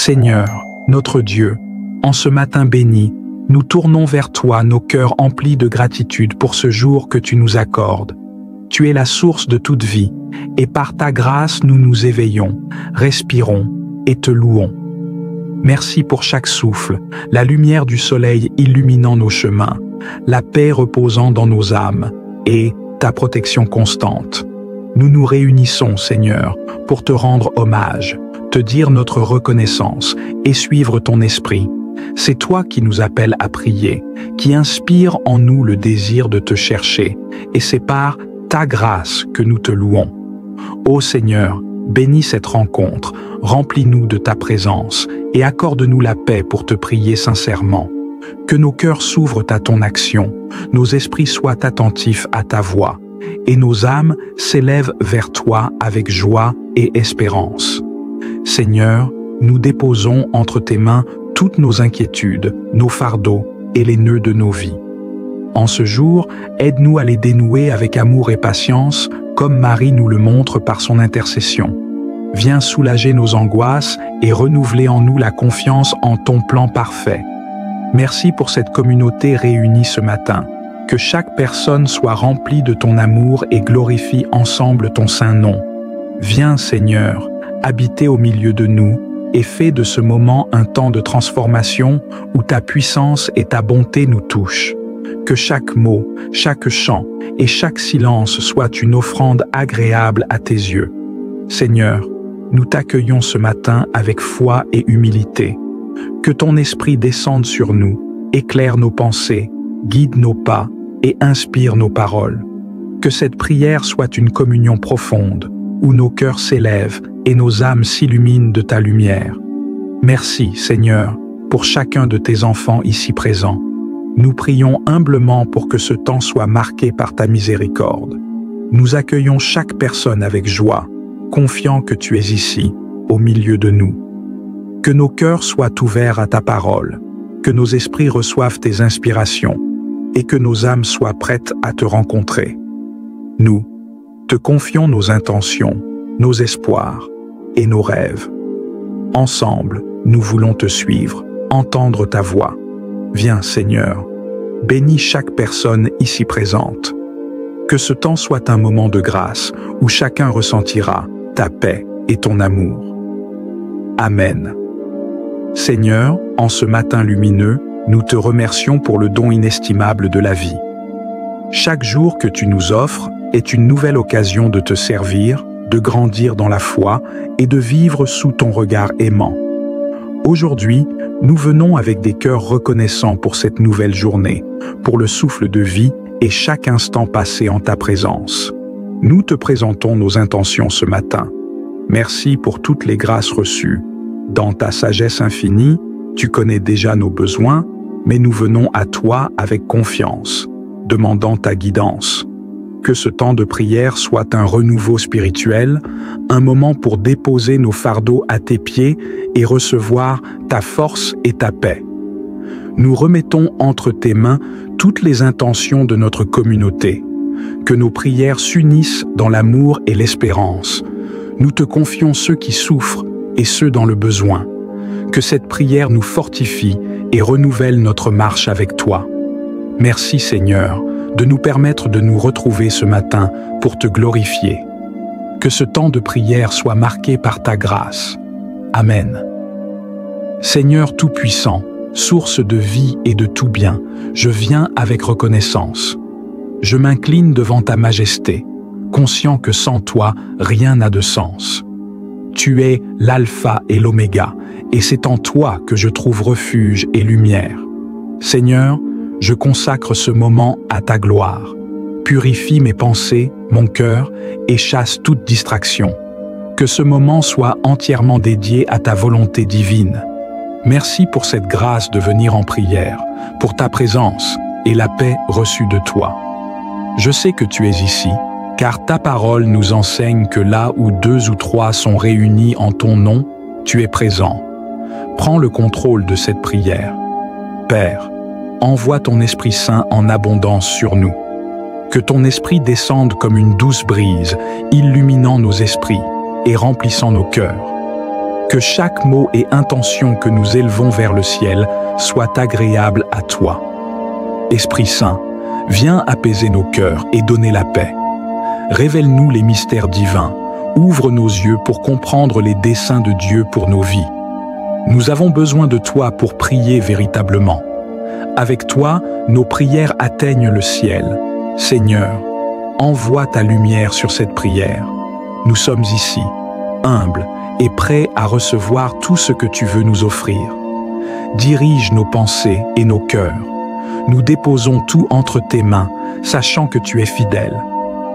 Seigneur, notre Dieu, en ce matin béni, nous tournons vers toi nos cœurs emplis de gratitude pour ce jour que tu nous accordes. Tu es la source de toute vie, et par ta grâce nous nous éveillons, respirons et te louons. Merci pour chaque souffle, la lumière du soleil illuminant nos chemins, la paix reposant dans nos âmes et ta protection constante. Nous nous réunissons, Seigneur, pour te rendre hommage, te dire notre reconnaissance et suivre ton esprit. C'est toi qui nous appelles à prier, qui inspire en nous le désir de te chercher, et c'est par ta grâce que nous te louons. Ô Seigneur, bénis cette rencontre, remplis-nous de ta présence et accorde-nous la paix pour te prier sincèrement. Que nos cœurs s'ouvrent à ton action, nos esprits soient attentifs à ta voix, et nos âmes s'élèvent vers toi avec joie et espérance. Seigneur, nous déposons entre tes mains toutes nos inquiétudes, nos fardeaux et les nœuds de nos vies. En ce jour, aide-nous à les dénouer avec amour et patience, comme Marie nous le montre par son intercession. Viens soulager nos angoisses et renouveler en nous la confiance en ton plan parfait. Merci pour cette communauté réunie ce matin. Que chaque personne soit remplie de ton amour et glorifie ensemble ton saint nom. Viens, Seigneur, habiter au milieu de nous et fais de ce moment un temps de transformation où ta puissance et ta bonté nous touchent. Que chaque mot, chaque chant et chaque silence soit une offrande agréable à tes yeux. Seigneur, nous t'accueillons ce matin avec foi et humilité. Que ton esprit descende sur nous, éclaire nos pensées, guide nos pas et inspire nos paroles. Que cette prière soit une communion profonde, où nos cœurs s'élèvent et nos âmes s'illuminent de ta lumière. Merci, Seigneur, pour chacun de tes enfants ici présents. Nous prions humblement pour que ce temps soit marqué par ta miséricorde. Nous accueillons chaque personne avec joie, confiant que tu es ici, au milieu de nous. Que nos cœurs soient ouverts à ta parole, que nos esprits reçoivent tes inspirations, et que nos âmes soient prêtes à te rencontrer. Nous te confions nos intentions, nos espoirs et nos rêves. Ensemble, nous voulons te suivre, entendre ta voix. Viens, Seigneur, bénis chaque personne ici présente. Que ce temps soit un moment de grâce où chacun ressentira ta paix et ton amour. Amen. Seigneur, en ce matin lumineux, nous te remercions pour le don inestimable de la vie. Chaque jour que tu nous offres est une nouvelle occasion de te servir, de grandir dans la foi et de vivre sous ton regard aimant. Aujourd'hui, nous venons avec des cœurs reconnaissants pour cette nouvelle journée, pour le souffle de vie et chaque instant passé en ta présence. Nous te présentons nos intentions ce matin. Merci pour toutes les grâces reçues. Dans ta sagesse infinie, tu connais déjà nos besoins, mais nous venons à toi avec confiance, demandant ta guidance. Que ce temps de prière soit un renouveau spirituel, un moment pour déposer nos fardeaux à tes pieds et recevoir ta force et ta paix. Nous remettons entre tes mains toutes les intentions de notre communauté. Que nos prières s'unissent dans l'amour et l'espérance. Nous te confions ceux qui souffrent et ceux dans le besoin. Que cette prière nous fortifie et renouvelle notre marche avec toi. Merci Seigneur, de nous permettre de nous retrouver ce matin pour te glorifier. Que ce temps de prière soit marqué par ta grâce. Amen. Seigneur Tout-Puissant, source de vie et de tout bien, je viens avec reconnaissance. Je m'incline devant ta majesté, conscient que sans toi, rien n'a de sens. Tu es l'alpha et l'oméga, et c'est en toi que je trouve refuge et lumière. Seigneur, je consacre ce moment à ta gloire. Purifie mes pensées, mon cœur, et chasse toute distraction. Que ce moment soit entièrement dédié à ta volonté divine. Merci pour cette grâce de venir en prière, pour ta présence et la paix reçue de toi. Je sais que tu es ici, car ta parole nous enseigne que là où 2 ou 3 sont réunis en ton nom, tu es présent. Prends le contrôle de cette prière. Père, envoie ton Esprit Saint en abondance sur nous. Que ton Esprit descende comme une douce brise, illuminant nos esprits et remplissant nos cœurs. Que chaque mot et intention que nous élevons vers le ciel soit agréable à toi. Esprit Saint, viens apaiser nos cœurs et donner la paix. Révèle-nous les mystères divins, ouvre nos yeux pour comprendre les desseins de Dieu pour nos vies. Nous avons besoin de toi pour prier véritablement. Avec toi, nos prières atteignent le ciel. Seigneur, envoie ta lumière sur cette prière. Nous sommes ici, humbles et prêts à recevoir tout ce que tu veux nous offrir. Dirige nos pensées et nos cœurs. Nous déposons tout entre tes mains, sachant que tu es fidèle.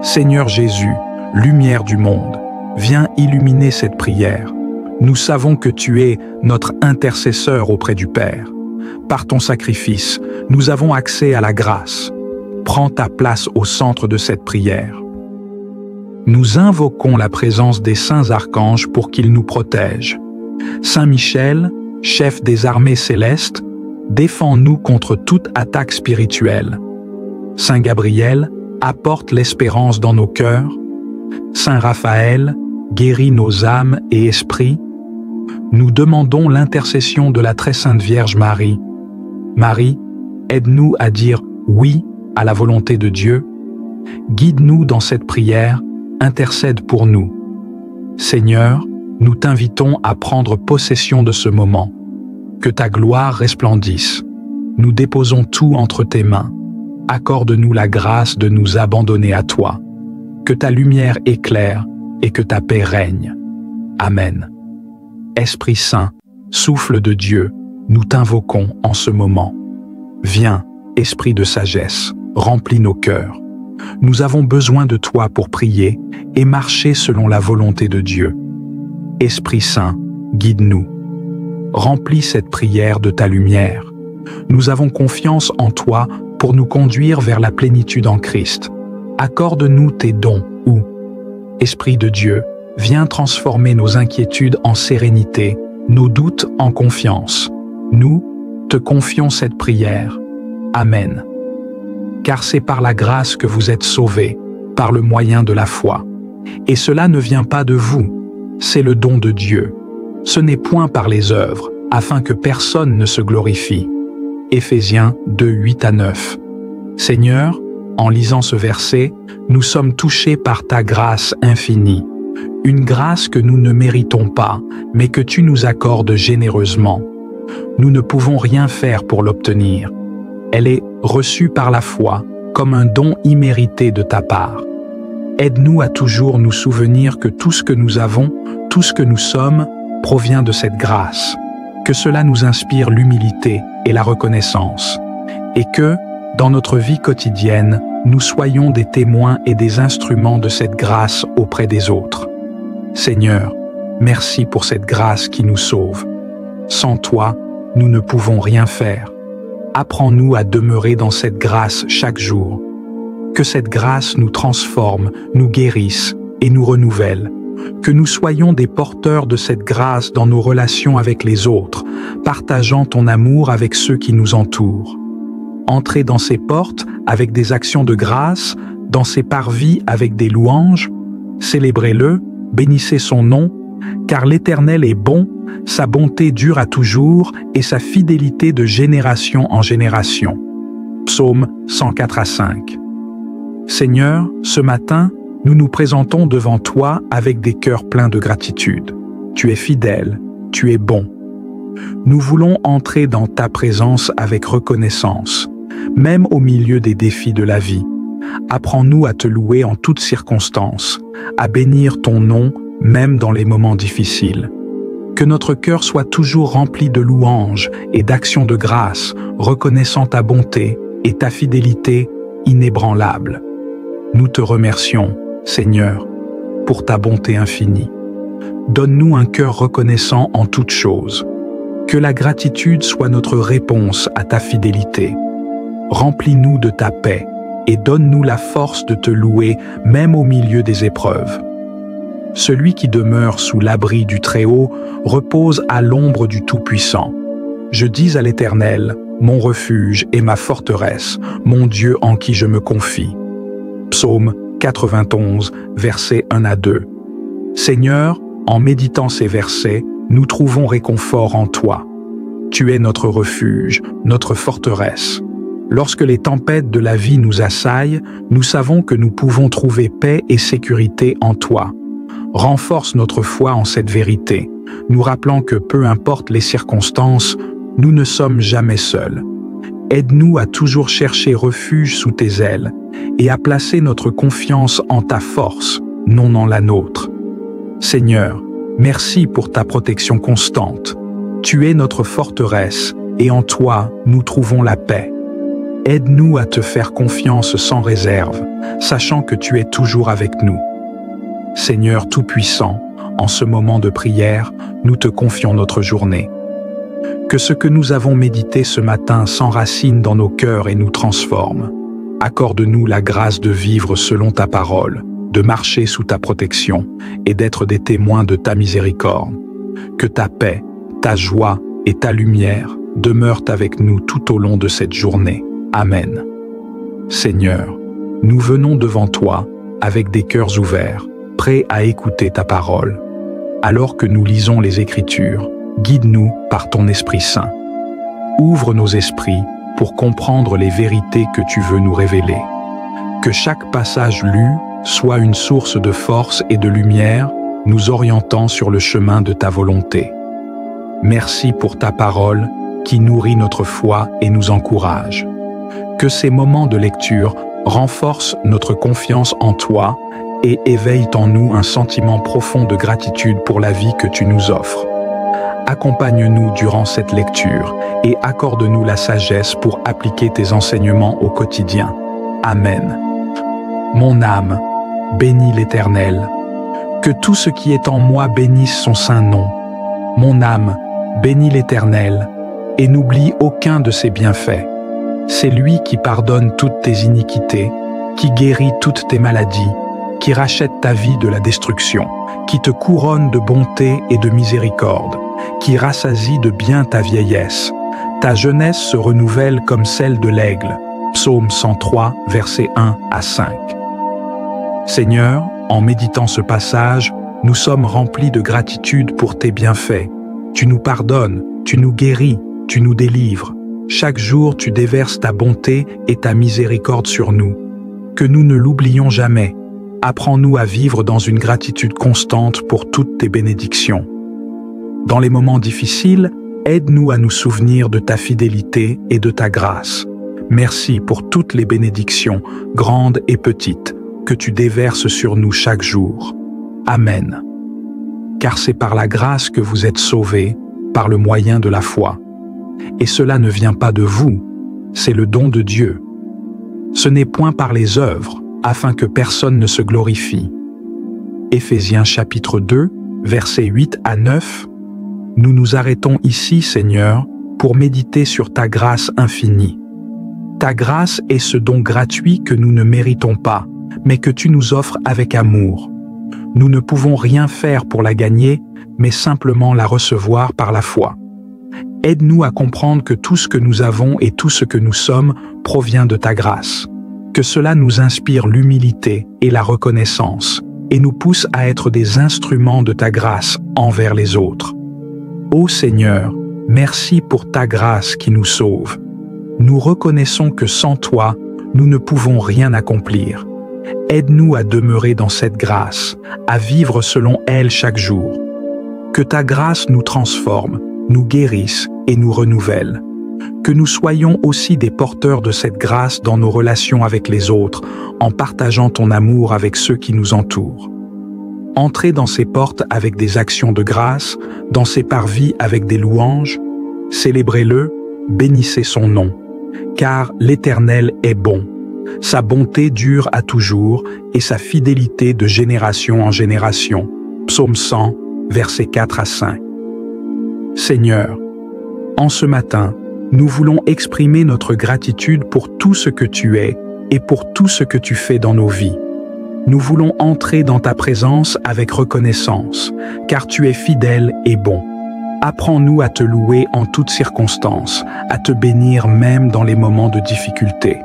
Seigneur Jésus, lumière du monde, viens illuminer cette prière. Nous savons que tu es notre intercesseur auprès du Père. Par ton sacrifice, nous avons accès à la grâce. Prends ta place au centre de cette prière. Nous invoquons la présence des saints archanges pour qu'ils nous protègent. Saint Michel, chef des armées célestes, défends-nous contre toute attaque spirituelle. Saint Gabriel, apporte l'espérance dans nos cœurs. Saint Raphaël, guéris nos âmes et esprits. Nous demandons l'intercession de la très sainte Vierge Marie. Marie, aide-nous à dire oui à la volonté de Dieu. Guide-nous dans cette prière, intercède pour nous. Seigneur, nous t'invitons à prendre possession de ce moment. Que ta gloire resplendisse. Nous déposons tout entre tes mains. Accorde-nous la grâce de nous abandonner à toi. Que ta lumière éclaire et que ta paix règne. Amen. Esprit Saint, souffle de Dieu, nous t'invoquons en ce moment. Viens, Esprit de sagesse, remplis nos cœurs. Nous avons besoin de toi pour prier et marcher selon la volonté de Dieu. Esprit Saint, guide-nous. Remplis cette prière de ta lumière. Nous avons confiance en toi pour nous conduire vers la plénitude en Christ. Accorde-nous tes dons ou, Esprit de Dieu, viens transformer nos inquiétudes en sérénité, nos doutes en confiance. Nous te confions cette prière. Amen. Car c'est par la grâce que vous êtes sauvés, par le moyen de la foi. Et cela ne vient pas de vous, c'est le don de Dieu. Ce n'est point par les œuvres, afin que personne ne se glorifie. Éphésiens 2, 8 à 9. Seigneur, en lisant ce verset, nous sommes touchés par ta grâce infinie. Une grâce que nous ne méritons pas, mais que tu nous accordes généreusement. Nous ne pouvons rien faire pour l'obtenir. Elle est reçue par la foi, comme un don immérité de ta part. Aide-nous à toujours nous souvenir que tout ce que nous avons, tout ce que nous sommes, provient de cette grâce. Que cela nous inspire l'humilité et la reconnaissance. Et que, dans notre vie quotidienne, nous soyons des témoins et des instruments de cette grâce auprès des autres. Seigneur, merci pour cette grâce qui nous sauve. Sans toi, nous ne pouvons rien faire. Apprends-nous à demeurer dans cette grâce chaque jour. Que cette grâce nous transforme, nous guérisse et nous renouvelle. Que nous soyons des porteurs de cette grâce dans nos relations avec les autres, partageant ton amour avec ceux qui nous entourent. Entrez dans ces portes avec des actions de grâce, dans ces parvis avec des louanges. Célébrez-le, bénissez son nom, car l'Éternel est bon, sa bonté dure à toujours et sa fidélité de génération en génération. Psaume 104 à 5. Seigneur, ce matin, nous nous présentons devant toi avec des cœurs pleins de gratitude. Tu es fidèle, tu es bon. Nous voulons entrer dans ta présence avec reconnaissance, même au milieu des défis de la vie. Apprends-nous à te louer en toutes circonstances, à bénir ton nom même dans les moments difficiles. Que notre cœur soit toujours rempli de louanges et d'actions de grâce, reconnaissant ta bonté et ta fidélité inébranlable. Nous te remercions, Seigneur, pour ta bonté infinie. Donne-nous un cœur reconnaissant en toutes choses. Que la gratitude soit notre réponse à ta fidélité. Remplis-nous de ta paix et donne-nous la force de te louer même au milieu des épreuves. Celui qui demeure sous l'abri du Très-Haut repose à l'ombre du Tout-Puissant. Je dis à l'Éternel, mon refuge et ma forteresse, mon Dieu en qui je me confie. Psaume 91, versets 1 à 2. Seigneur, en méditant ces versets, nous trouvons réconfort en toi. Tu es notre refuge, notre forteresse. Lorsque les tempêtes de la vie nous assaillent, nous savons que nous pouvons trouver paix et sécurité en toi. Renforce notre foi en cette vérité, nous rappelant que peu importe les circonstances, nous ne sommes jamais seuls. Aide-nous à toujours chercher refuge sous tes ailes et à placer notre confiance en ta force, non en la nôtre. Seigneur, merci pour ta protection constante. Tu es notre forteresse et en toi, nous trouvons la paix. Aide-nous à te faire confiance sans réserve, sachant que tu es toujours avec nous. Seigneur Tout-Puissant, en ce moment de prière, nous te confions notre journée. Que ce que nous avons médité ce matin s'enracine dans nos cœurs et nous transforme. Accorde-nous la grâce de vivre selon ta parole, de marcher sous ta protection et d'être des témoins de ta miséricorde. Que ta paix, ta joie et ta lumière demeurent avec nous tout au long de cette journée. Amen. Seigneur, nous venons devant toi avec des cœurs ouverts, prêts à écouter ta parole. Alors que nous lisons les Écritures, guide-nous par ton Esprit Saint. Ouvre nos esprits pour comprendre les vérités que tu veux nous révéler. Que chaque passage lu soit une source de force et de lumière, nous orientant sur le chemin de ta volonté. Merci pour ta parole qui nourrit notre foi et nous encourage. Que ces moments de lecture renforcent notre confiance en toi et éveillent en nous un sentiment profond de gratitude pour la vie que tu nous offres. Accompagne-nous durant cette lecture et accorde-nous la sagesse pour appliquer tes enseignements au quotidien. Amen. Mon âme, bénis l'Éternel. Que tout ce qui est en moi bénisse son saint nom. Mon âme, bénis l'Éternel et n'oublie aucun de ses bienfaits. C'est lui qui pardonne toutes tes iniquités, qui guérit toutes tes maladies, qui rachète ta vie de la destruction, qui te couronne de bonté et de miséricorde, qui rassasie de bien ta vieillesse. Ta jeunesse se renouvelle comme celle de l'aigle. Psaume 103, versets 1 à 5. Seigneur, en méditant ce passage, nous sommes remplis de gratitude pour tes bienfaits. Tu nous pardonnes, tu nous guéris, tu nous délivres. Chaque jour, tu déverses ta bonté et ta miséricorde sur nous. Que nous ne l'oublions jamais. Apprends-nous à vivre dans une gratitude constante pour toutes tes bénédictions. Dans les moments difficiles, aide-nous à nous souvenir de ta fidélité et de ta grâce. Merci pour toutes les bénédictions, grandes et petites, que tu déverses sur nous chaque jour. Amen. Car c'est par la grâce que vous êtes sauvés, par le moyen de la foi. Et cela ne vient pas de vous, c'est le don de Dieu. Ce n'est point par les œuvres, afin que personne ne se glorifie. Éphésiens chapitre 2, versets 8 à 9. Nous nous arrêtons ici, Seigneur, pour méditer sur ta grâce infinie. Ta grâce est ce don gratuit que nous ne méritons pas, mais que tu nous offres avec amour. Nous ne pouvons rien faire pour la gagner, mais simplement la recevoir par la foi. Aide-nous à comprendre que tout ce que nous avons et tout ce que nous sommes provient de ta grâce. Que cela nous inspire l'humilité et la reconnaissance et nous pousse à être des instruments de ta grâce envers les autres. Ô Seigneur, merci pour ta grâce qui nous sauve. Nous reconnaissons que sans toi, nous ne pouvons rien accomplir. Aide-nous à demeurer dans cette grâce, à vivre selon elle chaque jour. Que ta grâce nous transforme, nous guérisse et nous renouvelle. Que nous soyons aussi des porteurs de cette grâce dans nos relations avec les autres, en partageant ton amour avec ceux qui nous entourent. Entrez dans ces portes avec des actions de grâce, dans ces parvis avec des louanges. Célébrez-le, bénissez son nom. Car l'Éternel est bon. Sa bonté dure à toujours et sa fidélité de génération en génération. Psaume 100, versets 4 à 5. Seigneur, en ce matin, nous voulons exprimer notre gratitude pour tout ce que tu es et pour tout ce que tu fais dans nos vies. Nous voulons entrer dans ta présence avec reconnaissance, car tu es fidèle et bon. Apprends-nous à te louer en toutes circonstances, à te bénir même dans les moments de difficulté.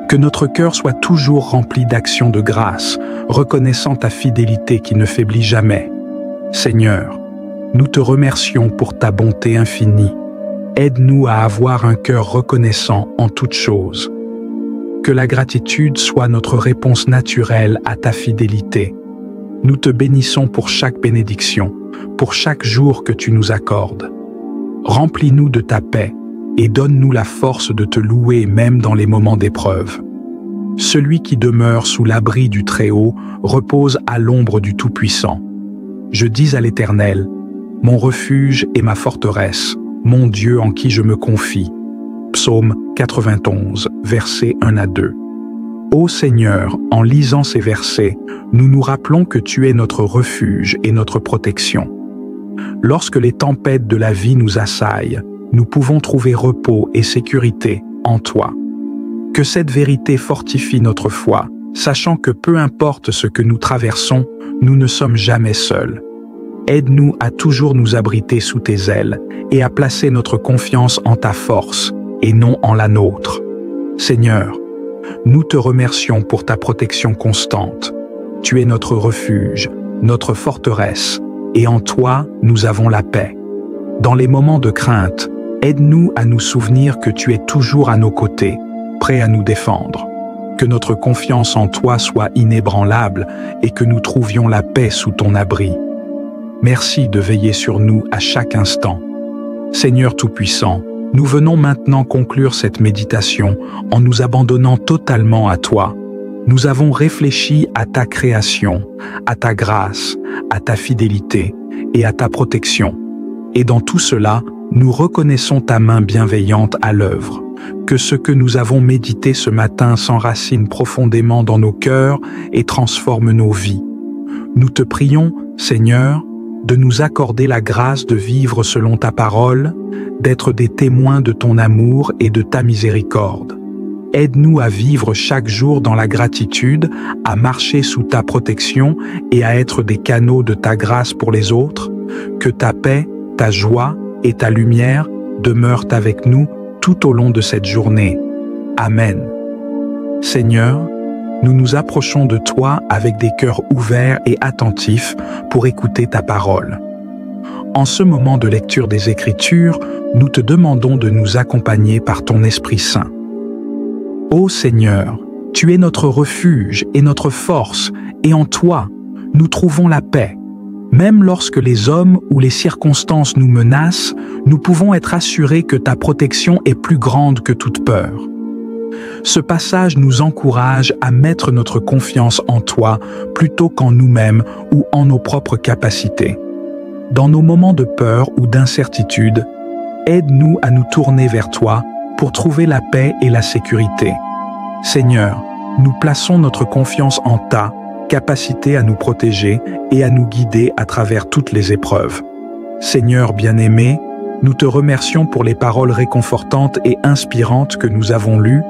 Que notre cœur soit toujours rempli d'actions de grâce, reconnaissant ta fidélité qui ne faiblit jamais. Seigneur, nous te remercions pour ta bonté infinie. Aide-nous à avoir un cœur reconnaissant en toutes choses. Que la gratitude soit notre réponse naturelle à ta fidélité. Nous te bénissons pour chaque bénédiction, pour chaque jour que tu nous accordes. Remplis-nous de ta paix et donne-nous la force de te louer même dans les moments d'épreuve. Celui qui demeure sous l'abri du Très-Haut repose à l'ombre du Tout-Puissant. Je dis à l'Éternel, mon refuge et ma forteresse, mon Dieu en qui je me confie. Psaume 91, versets 1 à 2. Ô Seigneur, en lisant ces versets, nous nous rappelons que tu es notre refuge et notre protection. Lorsque les tempêtes de la vie nous assaillent, nous pouvons trouver repos et sécurité en toi. Que cette vérité fortifie notre foi, sachant que peu importe ce que nous traversons, nous ne sommes jamais seuls. Aide-nous à toujours nous abriter sous tes ailes et à placer notre confiance en ta force et non en la nôtre. Seigneur, nous te remercions pour ta protection constante. Tu es notre refuge, notre forteresse, et en toi, nous avons la paix. Dans les moments de crainte, aide-nous à nous souvenir que tu es toujours à nos côtés, prêt à nous défendre. Que notre confiance en toi soit inébranlable et que nous trouvions la paix sous ton abri. Merci de veiller sur nous à chaque instant. Seigneur Tout-Puissant, nous venons maintenant conclure cette méditation en nous abandonnant totalement à toi. Nous avons réfléchi à ta création, à ta grâce, à ta fidélité et à ta protection. Et dans tout cela, nous reconnaissons ta main bienveillante à l'œuvre. Que ce que nous avons médité ce matin s'enracine profondément dans nos cœurs et transforme nos vies. Nous te prions, Seigneur, de nous accorder la grâce de vivre selon ta parole, d'être des témoins de ton amour et de ta miséricorde. Aide-nous à vivre chaque jour dans la gratitude, à marcher sous ta protection et à être des canaux de ta grâce pour les autres. Que ta paix, ta joie et ta lumière demeurent avec nous tout au long de cette journée. Amen. Seigneur, nous nous approchons de toi avec des cœurs ouverts et attentifs pour écouter ta parole. En ce moment de lecture des Écritures, nous te demandons de nous accompagner par ton Esprit Saint. Ô Seigneur, tu es notre refuge et notre force, et en toi, nous trouvons la paix. Même lorsque les hommes ou les circonstances nous menacent, nous pouvons être assurés que ta protection est plus grande que toute peur. Ce passage nous encourage à mettre notre confiance en toi plutôt qu'en nous-mêmes ou en nos propres capacités. Dans nos moments de peur ou d'incertitude, aide-nous à nous tourner vers toi pour trouver la paix et la sécurité. Seigneur, nous plaçons notre confiance en ta capacité à nous protéger et à nous guider à travers toutes les épreuves. Seigneur bien-aimé, nous te remercions pour les paroles réconfortantes et inspirantes que nous avons lues.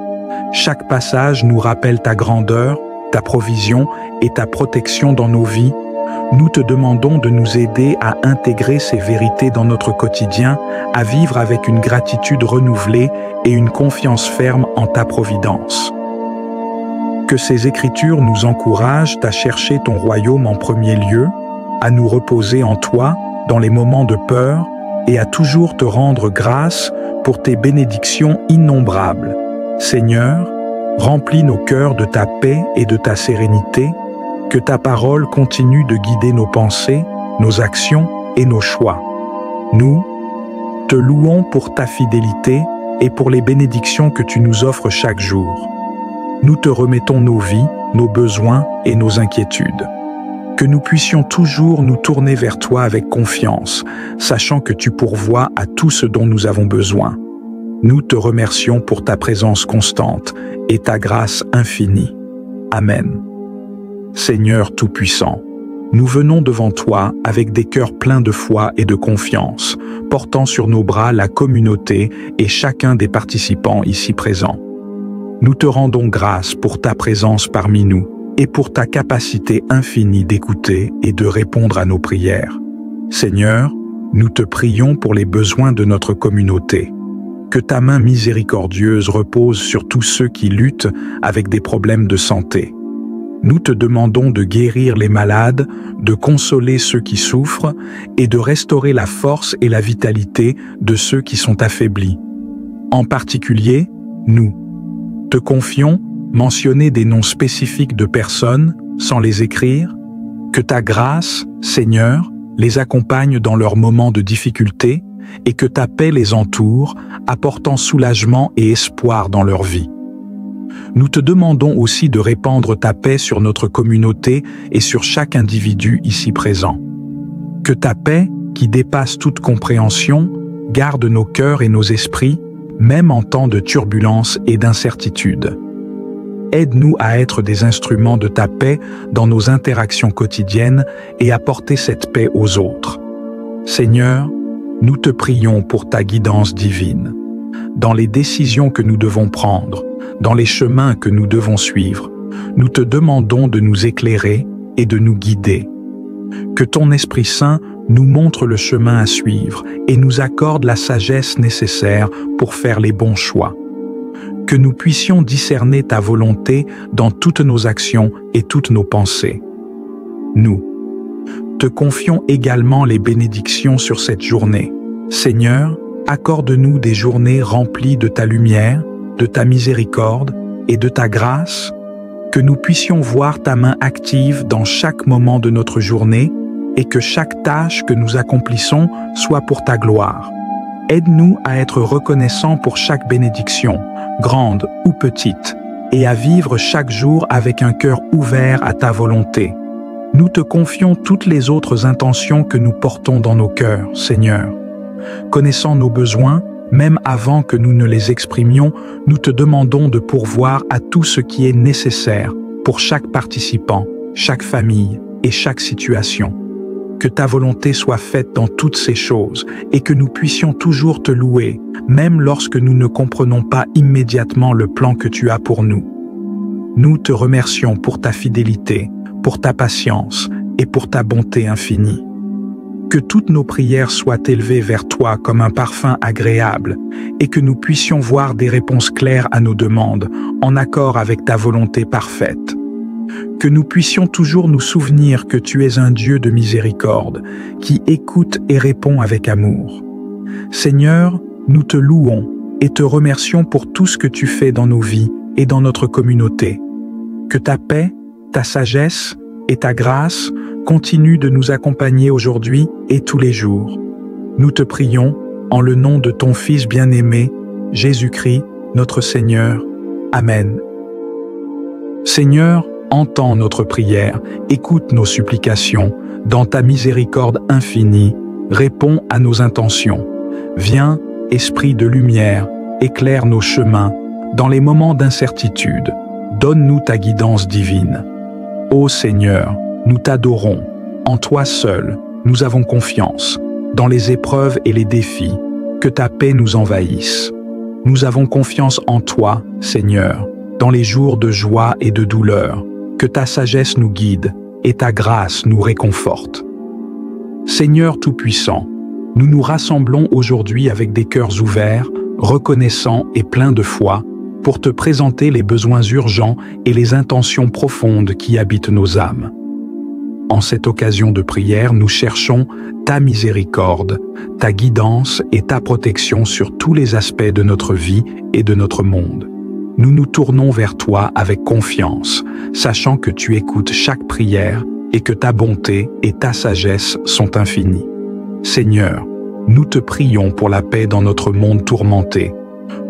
Chaque passage nous rappelle ta grandeur, ta provision et ta protection dans nos vies. Nous te demandons de nous aider à intégrer ces vérités dans notre quotidien, à vivre avec une gratitude renouvelée et une confiance ferme en ta providence. Que ces Écritures nous encouragent à chercher ton royaume en premier lieu, à nous reposer en toi dans les moments de peur et à toujours te rendre grâce pour tes bénédictions innombrables. Seigneur, remplis nos cœurs de ta paix et de ta sérénité, que ta parole continue de guider nos pensées, nos actions et nos choix. Nous te louons pour ta fidélité et pour les bénédictions que tu nous offres chaque jour. Nous te remettons nos vies, nos besoins et nos inquiétudes. Que nous puissions toujours nous tourner vers toi avec confiance, sachant que tu pourvois à tout ce dont nous avons besoin. Nous te remercions pour ta présence constante et ta grâce infinie. Amen. Seigneur Tout-Puissant, nous venons devant toi avec des cœurs pleins de foi et de confiance, portant sur nos bras la communauté et chacun des participants ici présents. Nous te rendons grâce pour ta présence parmi nous et pour ta capacité infinie d'écouter et de répondre à nos prières. Seigneur, nous te prions pour les besoins de notre communauté. Que ta main miséricordieuse repose sur tous ceux qui luttent avec des problèmes de santé. Nous te demandons de guérir les malades, de consoler ceux qui souffrent et de restaurer la force et la vitalité de ceux qui sont affaiblis. En particulier, nous te confions mentionner des noms spécifiques de personnes sans les écrire, que ta grâce, Seigneur, les accompagne dans leurs moments de difficulté et que ta paix les entoure, apportant soulagement et espoir dans leur vie. Nous te demandons aussi de répandre ta paix sur notre communauté et sur chaque individu ici présent. Que ta paix, qui dépasse toute compréhension, garde nos cœurs et nos esprits, même en temps de turbulence et d'incertitude. Aide-nous à être des instruments de ta paix dans nos interactions quotidiennes et à porter cette paix aux autres. Seigneur, nous te prions pour ta guidance divine, dans les décisions que nous devons prendre, dans les chemins que nous devons suivre. Nous te demandons de nous éclairer et de nous guider. Que ton Esprit Saint nous montre le chemin à suivre et nous accorde la sagesse nécessaire pour faire les bons choix. Que nous puissions discerner ta volonté dans toutes nos actions et toutes nos pensées. Nous te confions également les bénédictions sur cette journée. Seigneur, accorde-nous des journées remplies de ta lumière, de ta miséricorde et de ta grâce, que nous puissions voir ta main active dans chaque moment de notre journée et que chaque tâche que nous accomplissons soit pour ta gloire. Aide-nous à être reconnaissants pour chaque bénédiction, grande ou petite, et à vivre chaque jour avec un cœur ouvert à ta volonté. Nous te confions toutes les autres intentions que nous portons dans nos cœurs, Seigneur. Connaissant nos besoins, même avant que nous ne les exprimions, nous te demandons de pourvoir à tout ce qui est nécessaire pour chaque participant, chaque famille et chaque situation. Que ta volonté soit faite dans toutes ces choses et que nous puissions toujours te louer, même lorsque nous ne comprenons pas immédiatement le plan que tu as pour nous. Nous te remercions pour ta fidélité, pour ta patience et pour ta bonté infinie. Que toutes nos prières soient élevées vers toi comme un parfum agréable et que nous puissions voir des réponses claires à nos demandes, en accord avec ta volonté parfaite. Que nous puissions toujours nous souvenir que tu es un Dieu de miséricorde, qui écoute et répond avec amour. Seigneur, nous te louons et te remercions pour tout ce que tu fais dans nos vies et dans notre communauté. Que ta paix, ta sagesse et ta grâce continuent de nous accompagner aujourd'hui et tous les jours. Nous te prions en le nom de ton Fils bien-aimé, Jésus-Christ, notre Seigneur. Amen. Seigneur, entends notre prière, écoute nos supplications, dans ta miséricorde infinie, réponds à nos intentions. Viens, Esprit de lumière, éclaire nos chemins, dans les moments d'incertitude, donne-nous ta guidance divine. Ô Seigneur, nous t'adorons, en toi seul, nous avons confiance, dans les épreuves et les défis, que ta paix nous envahisse. Nous avons confiance en toi, Seigneur, dans les jours de joie et de douleur, que ta sagesse nous guide et ta grâce nous réconforte. Seigneur Tout-Puissant, nous nous rassemblons aujourd'hui avec des cœurs ouverts, reconnaissants et pleins de foi, pour te présenter les besoins urgents et les intentions profondes qui habitent nos âmes. En cette occasion de prière, nous cherchons ta miséricorde, ta guidance et ta protection sur tous les aspects de notre vie et de notre monde. Nous nous tournons vers toi avec confiance, sachant que tu écoutes chaque prière et que ta bonté et ta sagesse sont infinies. Seigneur, nous te prions pour la paix dans notre monde tourmenté.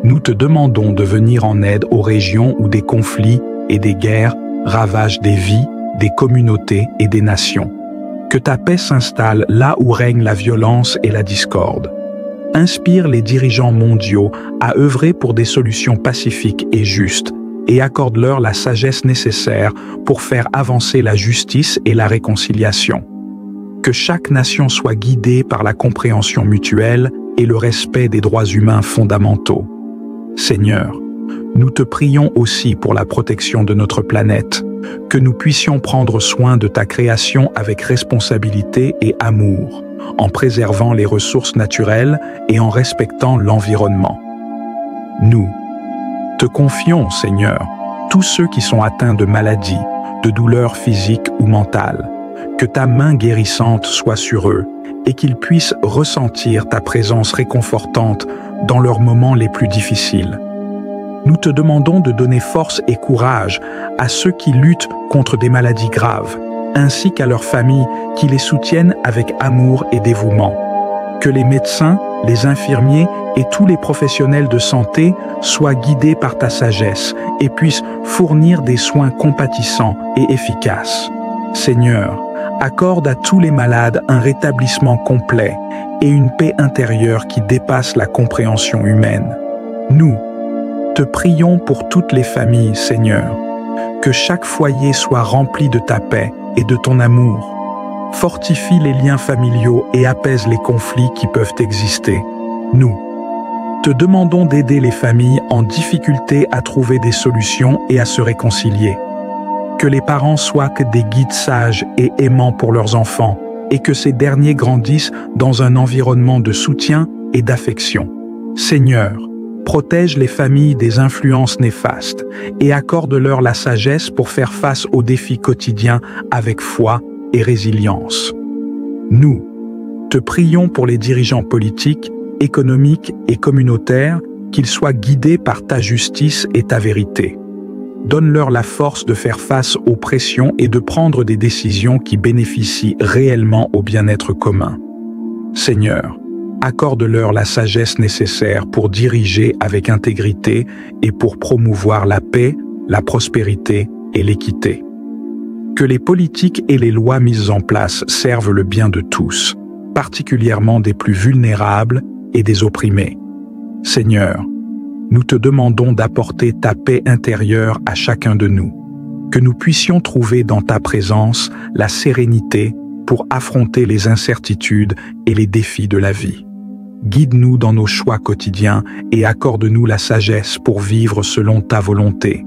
Nous te demandons de venir en aide aux régions où des conflits et des guerres ravagent des vies, des communautés et des nations. Que ta paix s'installe là où règne la violence et la discorde. Inspire les dirigeants mondiaux à œuvrer pour des solutions pacifiques et justes et accorde-leur la sagesse nécessaire pour faire avancer la justice et la réconciliation. Que chaque nation soit guidée par la compréhension mutuelle et le respect des droits humains fondamentaux. Seigneur, nous te prions aussi pour la protection de notre planète, que nous puissions prendre soin de ta création avec responsabilité et amour, en préservant les ressources naturelles et en respectant l'environnement. Nous te confions, Seigneur, tous ceux qui sont atteints de maladies, de douleurs physiques ou mentales. Que ta main guérissante soit sur eux et qu'ils puissent ressentir ta présence réconfortante dans leurs moments les plus difficiles. Nous te demandons de donner force et courage à ceux qui luttent contre des maladies graves, ainsi qu'à leurs familles qui les soutiennent avec amour et dévouement. Que les médecins, les infirmiers et tous les professionnels de santé soient guidés par ta sagesse et puissent fournir des soins compatissants et efficaces. Seigneur, accorde à tous les malades un rétablissement complet et une paix intérieure qui dépasse la compréhension humaine. Nous te prions pour toutes les familles, Seigneur, que chaque foyer soit rempli de ta paix et de ton amour. Fortifie les liens familiaux et apaise les conflits qui peuvent exister. Nous te demandons d'aider les familles en difficulté à trouver des solutions et à se réconcilier. Que les parents soient que des guides sages et aimants pour leurs enfants et que ces derniers grandissent dans un environnement de soutien et d'affection. Seigneur, protège les familles des influences néfastes et accorde-leur la sagesse pour faire face aux défis quotidiens avec foi et résilience. Nous te prions pour les dirigeants politiques, économiques et communautaires, qu'ils soient guidés par ta justice et ta vérité. Donne-leur la force de faire face aux pressions et de prendre des décisions qui bénéficient réellement au bien-être commun. Seigneur, accorde-leur la sagesse nécessaire pour diriger avec intégrité et pour promouvoir la paix, la prospérité et l'équité. Que les politiques et les lois mises en place servent le bien de tous, particulièrement des plus vulnérables et des opprimés. Seigneur, nous te demandons d'apporter ta paix intérieure à chacun de nous, que nous puissions trouver dans ta présence la sérénité pour affronter les incertitudes et les défis de la vie. Guide-nous dans nos choix quotidiens et accorde-nous la sagesse pour vivre selon ta volonté.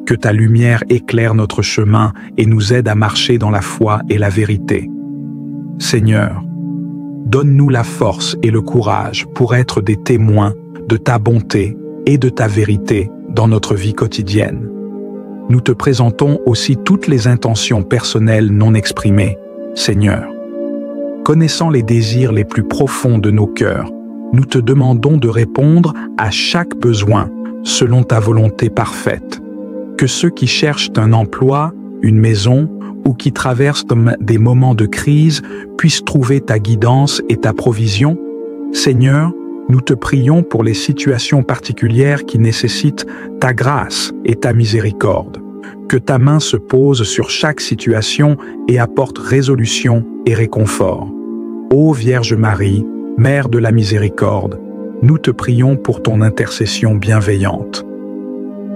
Que ta lumière éclaire notre chemin et nous aide à marcher dans la foi et la vérité. Seigneur, donne-nous la force et le courage pour être des témoins de ta bonté et de ta vérité dans notre vie quotidienne. Nous te présentons aussi toutes les intentions personnelles non exprimées, Seigneur. Connaissant les désirs les plus profonds de nos cœurs, nous te demandons de répondre à chaque besoin selon ta volonté parfaite. Que ceux qui cherchent un emploi, une maison ou qui traversent des moments de crise puissent trouver ta guidance et ta provision. Seigneur, nous te prions pour les situations particulières qui nécessitent ta grâce et ta miséricorde. Que ta main se pose sur chaque situation et apporte résolution et réconfort. Ô Vierge Marie, Mère de la miséricorde, nous te prions pour ton intercession bienveillante.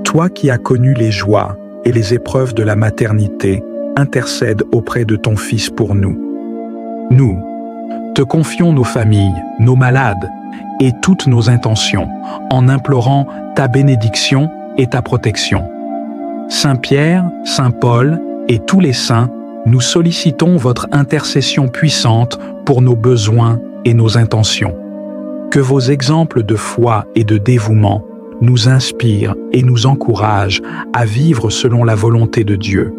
Toi qui as connu les joies et les épreuves de la maternité, intercède auprès de ton Fils pour nous. Nous te confions nos familles, nos malades et toutes nos intentions, en implorant ta bénédiction et ta protection. Saint Pierre, Saint Paul et tous les saints, nous sollicitons votre intercession puissante pour nos besoins et nos intentions. Que vos exemples de foi et de dévouement nous inspirent et nous encouragent à vivre selon la volonté de Dieu.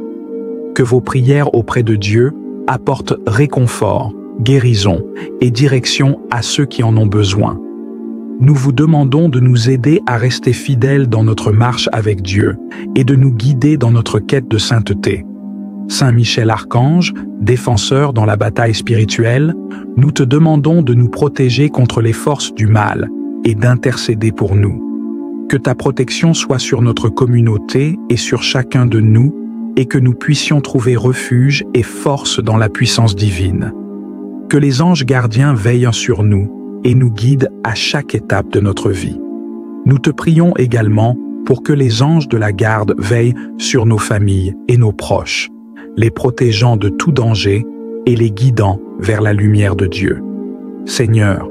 Que vos prières auprès de Dieu apportent réconfort, guérison et direction à ceux qui en ont besoin. Nous vous demandons de nous aider à rester fidèles dans notre marche avec Dieu et de nous guider dans notre quête de sainteté. Saint Michel Archange, défenseur dans la bataille spirituelle, nous te demandons de nous protéger contre les forces du mal et d'intercéder pour nous. Que ta protection soit sur notre communauté et sur chacun de nous et que nous puissions trouver refuge et force dans la puissance divine. Que les anges gardiens veillent sur nous et nous guident à chaque étape de notre vie. Nous te prions également pour que les anges de la garde veillent sur nos familles et nos proches, les protégeant de tout danger et les guidant vers la lumière de Dieu. Seigneur,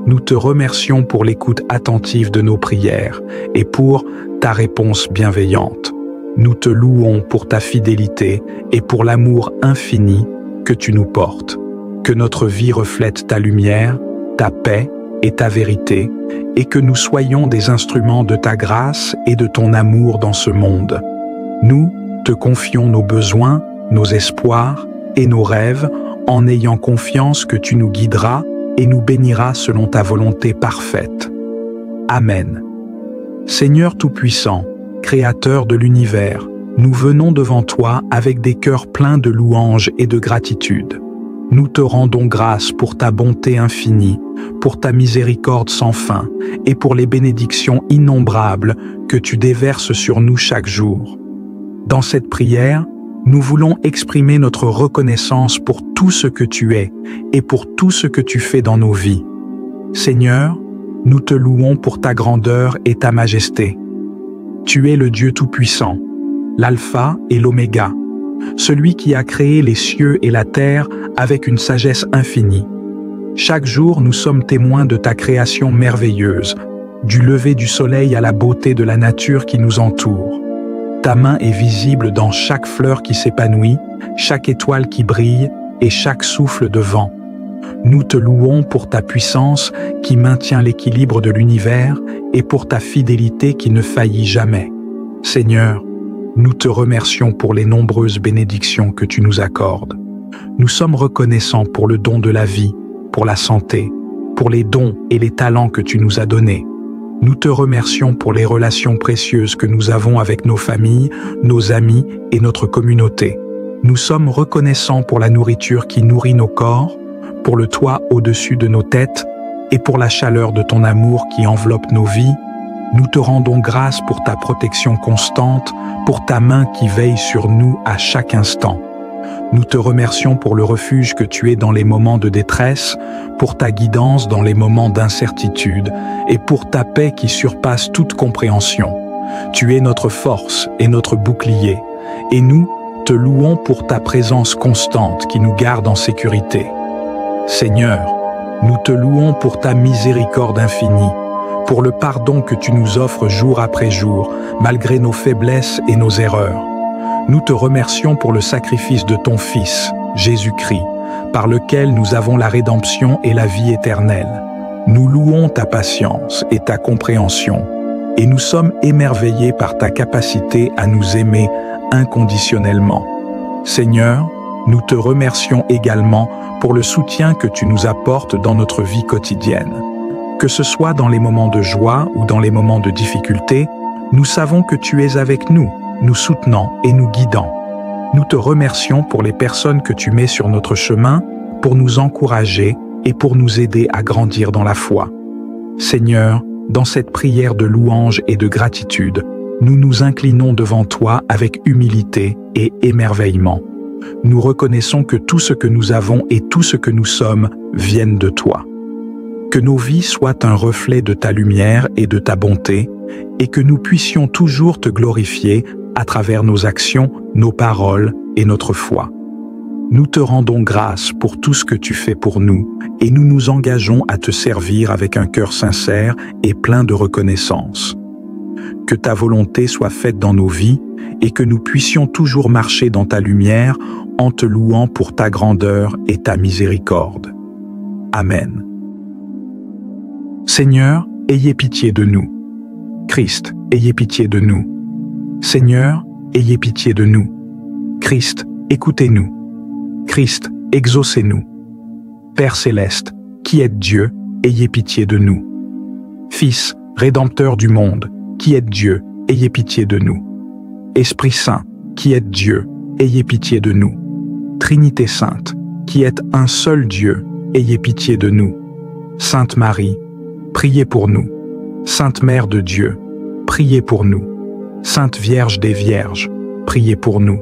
nous te remercions pour l'écoute attentive de nos prières et pour ta réponse bienveillante. Nous te louons pour ta fidélité et pour l'amour infini que tu nous portes. Que notre vie reflète ta lumière, ta paix et ta vérité, et que nous soyons des instruments de ta grâce et de ton amour dans ce monde. Nous te confions nos besoins, nos espoirs et nos rêves en ayant confiance que tu nous guideras et nous béniras selon ta volonté parfaite. Amen. Seigneur Tout-Puissant, Créateur de l'univers, nous venons devant toi avec des cœurs pleins de louanges et de gratitude. Nous te rendons grâce pour ta bonté infinie, pour ta miséricorde sans fin et pour les bénédictions innombrables que tu déverses sur nous chaque jour. Dans cette prière, nous voulons exprimer notre reconnaissance pour tout ce que tu es et pour tout ce que tu fais dans nos vies. Seigneur, nous te louons pour ta grandeur et ta majesté. Tu es le Dieu Tout-Puissant, l'Alpha et l'Oméga, celui qui a créé les cieux et la terre avec une sagesse infinie. Chaque jour, nous sommes témoins de ta création merveilleuse, du lever du soleil à la beauté de la nature qui nous entoure. Ta main est visible dans chaque fleur qui s'épanouit, chaque étoile qui brille et chaque souffle de vent. Nous te louons pour ta puissance qui maintient l'équilibre de l'univers et pour ta fidélité qui ne faillit jamais. Seigneur, nous te remercions pour les nombreuses bénédictions que tu nous accordes. Nous sommes reconnaissants pour le don de la vie, pour la santé, pour les dons et les talents que tu nous as donnés. Nous te remercions pour les relations précieuses que nous avons avec nos familles, nos amis et notre communauté. Nous sommes reconnaissants pour la nourriture qui nourrit nos corps, pour le toit au-dessus de nos têtes et pour la chaleur de ton amour qui enveloppe nos vies. Nous te rendons grâce pour ta protection constante, pour ta main qui veille sur nous à chaque instant. Nous te remercions pour le refuge que tu es dans les moments de détresse, pour ta guidance dans les moments d'incertitude et pour ta paix qui surpasse toute compréhension. Tu es notre force et notre bouclier, et nous te louons pour ta présence constante qui nous garde en sécurité. Seigneur, nous te louons pour ta miséricorde infinie, pour le pardon que tu nous offres jour après jour, malgré nos faiblesses et nos erreurs. Nous te remercions pour le sacrifice de ton Fils, Jésus-Christ, par lequel nous avons la rédemption et la vie éternelle. Nous louons ta patience et ta compréhension, et nous sommes émerveillés par ta capacité à nous aimer inconditionnellement. Seigneur, nous te remercions également pour le soutien que tu nous apportes dans notre vie quotidienne. Que ce soit dans les moments de joie ou dans les moments de difficulté, nous savons que tu es avec nous, nous soutenant et nous guidant. Nous te remercions pour les personnes que tu mets sur notre chemin, pour nous encourager et pour nous aider à grandir dans la foi. Seigneur, dans cette prière de louange et de gratitude, nous nous inclinons devant toi avec humilité et émerveillement. Nous reconnaissons que tout ce que nous avons et tout ce que nous sommes viennent de toi. Que nos vies soient un reflet de ta lumière et de ta bonté, et que nous puissions toujours te glorifier à travers nos actions, nos paroles et notre foi. Nous te rendons grâce pour tout ce que tu fais pour nous, et nous nous engageons à te servir avec un cœur sincère et plein de reconnaissance. Que ta volonté soit faite dans nos vies, et que nous puissions toujours marcher dans ta lumière en te louant pour ta grandeur et ta miséricorde. Amen. Seigneur, ayez pitié de nous. Christ, ayez pitié de nous. Seigneur, ayez pitié de nous. Christ, écoutez-nous. Christ, exaucez-nous. Père céleste, qui êtes Dieu, ayez pitié de nous. Fils, Rédempteur du monde, qui êtes Dieu, ayez pitié de nous. Esprit Saint, qui êtes Dieu, ayez pitié de nous. Trinité Sainte, qui êtes un seul Dieu, ayez pitié de nous. Sainte Marie, priez pour nous. Sainte Mère de Dieu, priez pour nous. Sainte Vierge des Vierges, priez pour nous.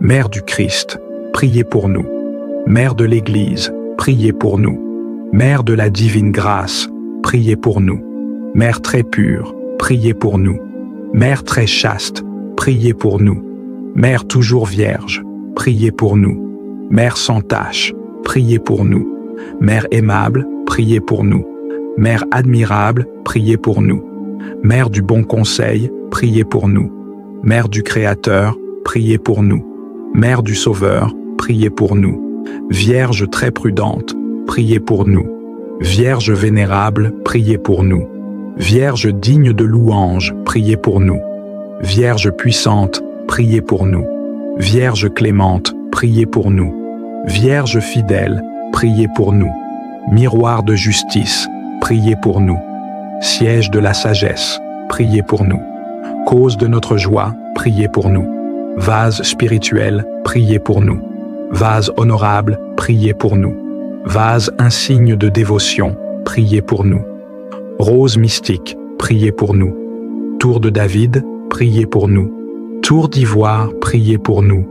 Mère du Christ, priez pour nous. Mère de l'Église, priez pour nous. Mère de la divine grâce, priez pour nous. Mère très pure, priez pour nous. Mère très chaste, priez pour nous. Mère toujours vierge, priez pour nous. Mère sans tache, priez pour nous. Mère aimable, priez pour nous. Mère admirable, priez pour nous. Mère du bon conseil, priez pour nous. Mère du Créateur, priez pour nous. Mère du Sauveur, priez pour nous. Vierge très prudente, priez pour nous. Vierge vénérable, priez pour nous. Vierge digne de louange, priez pour nous. Vierge puissante, priez pour nous. Vierge clémente, priez pour nous. Vierge fidèle, priez pour nous. Miroir de justice, priez pour nous. Siège de la sagesse, priez pour nous. Cause de notre joie, priez pour nous. Vase spirituel, priez pour nous. Vase honorable, priez pour nous. Vase insigne de dévotion, priez pour nous. Rose mystique, priez pour nous. Tour de David, priez pour nous. Tour d'ivoire, priez pour nous.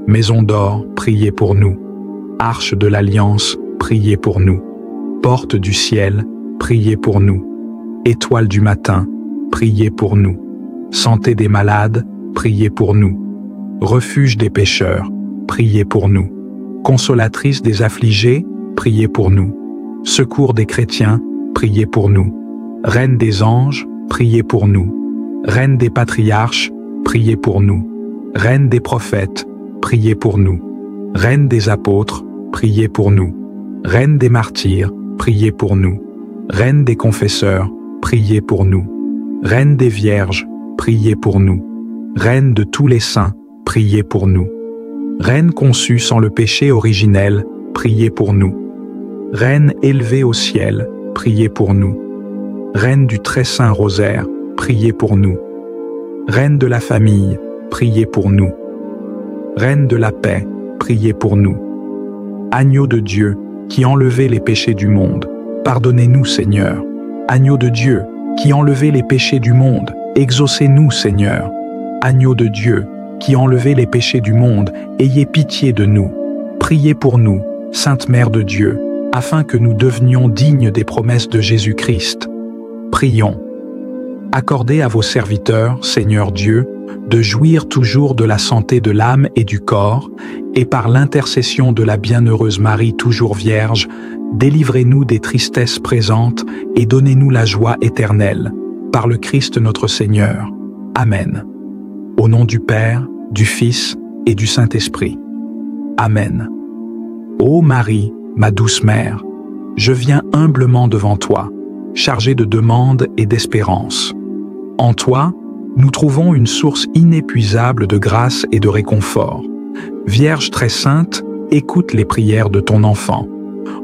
Maison d'or, priez pour nous. Arche de l'Alliance, priez pour nous. Porte du ciel, priez pour nous. Étoile du matin, priez pour nous. Santé des malades, priez pour nous. Refuge des pécheurs, priez pour nous. Consolatrice des affligés, priez pour nous. Secours des chrétiens, priez pour nous. Reine des anges, priez pour nous. Reine des patriarches, priez pour nous. Reine des prophètes, priez pour nous. Reine des apôtres, priez pour nous. Reine des martyrs, priez pour nous. Reine des confesseurs, priez pour nous. Reine des vierges, priez pour nous. Reine de tous les saints, priez pour nous. Reine conçue sans le péché originel, priez pour nous. Reine élevée au ciel, priez pour nous. Reine du très saint rosaire, priez pour nous. Reine de la famille, priez pour nous. Reine de la paix, priez pour nous. Agneau de Dieu, qui enlevez les péchés du monde, pardonnez-nous, Seigneur. Agneau de Dieu, qui enlevez les péchés du monde, exaucez-nous, Seigneur. Agneau de Dieu, qui enlevez les péchés du monde, ayez pitié de nous. Priez pour nous, Sainte Mère de Dieu, afin que nous devenions dignes des promesses de Jésus-Christ. Prions. Accordez à vos serviteurs, Seigneur Dieu, de jouir toujours de la santé de l'âme et du corps, et par l'intercession de la bienheureuse Marie toujours vierge, délivrez-nous des tristesses présentes et donnez-nous la joie éternelle. Par le Christ notre Seigneur. Amen. Au nom du Père, du Fils et du Saint-Esprit. Amen. Ô Marie, ma douce mère, je viens humblement devant toi, chargé de demandes et d'espérance. En toi, nous trouvons une source inépuisable de grâce et de réconfort. Vierge très sainte, écoute les prières de ton enfant.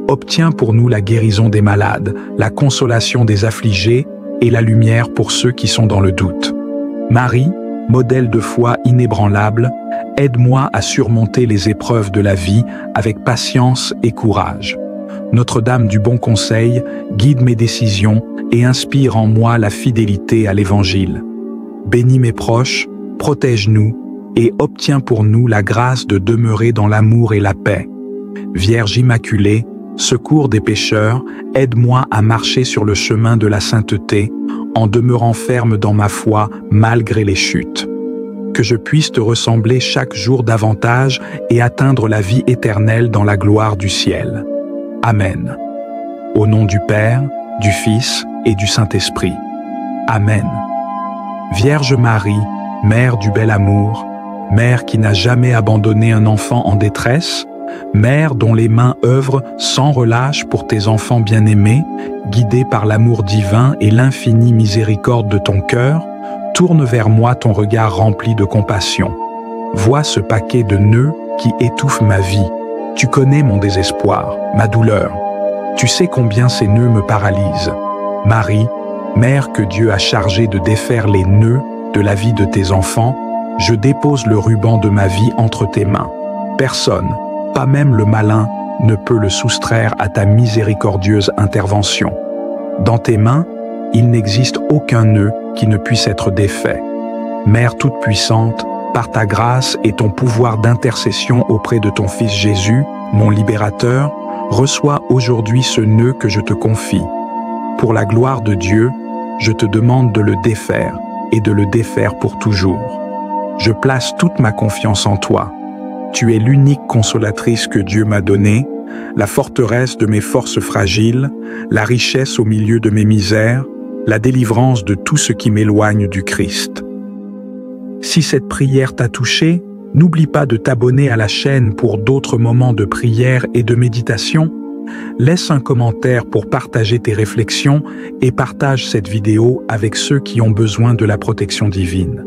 Obtiens pour nous la guérison des malades, la consolation des affligés et la lumière pour ceux qui sont dans le doute. Marie, modèle de foi inébranlable, aide-moi à surmonter les épreuves de la vie avec patience et courage. Notre-Dame du Bon Conseil, guide mes décisions et inspire en moi la fidélité à l'Évangile. Bénis mes proches, protège-nous et obtiens pour nous la grâce de demeurer dans l'amour et la paix. Vierge Immaculée, secours des pécheurs, aide-moi à marcher sur le chemin de la sainteté, en demeurant ferme dans ma foi malgré les chutes. Que je puisse te ressembler chaque jour davantage et atteindre la vie éternelle dans la gloire du ciel. Amen. Au nom du Père, du Fils et du Saint-Esprit. Amen. Vierge Marie, Mère du bel amour, Mère qui n'a jamais abandonné un enfant en détresse, Mère dont les mains œuvrent sans relâche pour tes enfants bien-aimés, guidés par l'amour divin et l'infinie miséricorde de ton cœur, tourne vers moi ton regard rempli de compassion. Vois ce paquet de nœuds qui étouffe ma vie. Tu connais mon désespoir, ma douleur. Tu sais combien ces nœuds me paralysent. Marie, Mère que Dieu a chargée de défaire les nœuds de la vie de tes enfants, je dépose le ruban de ma vie entre tes mains. Personne, pas même le malin, ne peut le soustraire à ta miséricordieuse intervention. Dans tes mains, il n'existe aucun nœud qui ne puisse être défait. Mère toute-puissante, par ta grâce et ton pouvoir d'intercession auprès de ton Fils Jésus, mon libérateur, reçois aujourd'hui ce nœud que je te confie. Pour la gloire de Dieu, je te demande de le défaire et de le défaire pour toujours. Je place toute ma confiance en toi. Tu es l'unique consolatrice que Dieu m'a donnée, la forteresse de mes forces fragiles, la richesse au milieu de mes misères, la délivrance de tout ce qui m'éloigne du Christ. Si cette prière t'a touché, n'oublie pas de t'abonner à la chaîne pour d'autres moments de prière et de méditation. Laisse un commentaire pour partager tes réflexions et partage cette vidéo avec ceux qui ont besoin de la protection divine.